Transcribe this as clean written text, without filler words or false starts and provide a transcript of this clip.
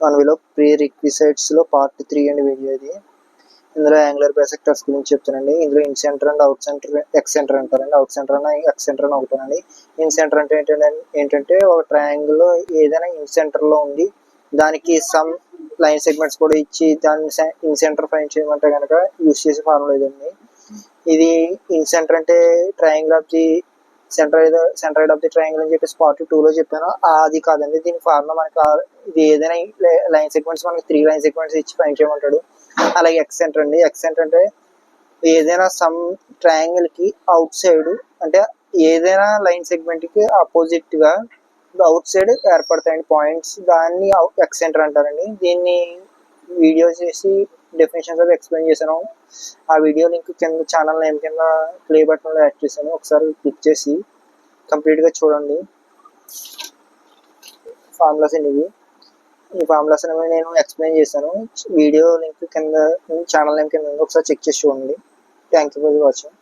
మనవిలో pre రిక్విసైట్స్లో part 3 అండి video ఇది. ఇందులో యాంగులర్ బైసెక్టర్స్ గురించి చెప్తానండి. ఇందులో in centre and out centre, X centre అంటారండి. అవుట్ సెంటర్ అన్న ఎక్స్ సెంటర్ అని ఒకటేనండి. ఇన్ సెంటర్ అంటే ఏంటంటే ఒక ట్రయాంగిల్లో ఏదైనా ఇన్ సెంటర్లో ఉండి దానికి సమ్ లైన్ సెగ్మెంట్స్ కూడా ఇచ్చి దాన్ని ఇన్ సెంటర్ ఫైండ్ చేయమంటే కనుక యూస్ చేసే ఫార్ములా ఇదండి. ఇది ఇన్ సెంటర్ అంటే triangle of the centroid of the triangle అని చెప్పేసి పార్ట్ 2లో చెప్పాను. అది కాదండి. దీని ఫార్ములా మనకి ఇది ఏదైనా లైన్ సెగ్మెంట్స్ మనకి 3 లైన్ సెగ్మెంట్స్ ఇచ్చి ఫైండ్ చేయమంటాడు. అలాగే ఎక్స్ సెంటర్ అండి. ఎక్స్ సెంటర్ అంటే ఏదైనా సమ్ ట్రయాంగిల్ కి అవుట్ సైడ్ అంటే ఏదైనా లైన్ సెగ్మెంట్ కి ఆపోజిట్ గా అవుట్ సైడ్ ఏర్పడతాయండి పాయింట్స్, దాన్ని ఎక్స్ సెంటర్ అంటారండి. దీన్ని వీడియో చేసి డెఫినేషన్స్ అవి ఎక్స్ప్లెయిన్ చేశాను. ఆ వీడియో లింక్ కింద ఛానల్ నేమ్ కింద ప్లే బటన్లో యాడ్ చేశాను. ఒకసారి క్లిక్ చేసి కంప్లీట్గా చూడండి. ఫార్ములాస్ అండి ఇవి. ఈ ఫార్ములాస్ అనేవి నేను ఎక్స్ప్లెయిన్ చేశాను. వీడియో లింక్ కింద ఛానల్ నేమ్ కింద ఒకసారి చెక్ చేసి చూడండి. Thank you for watching.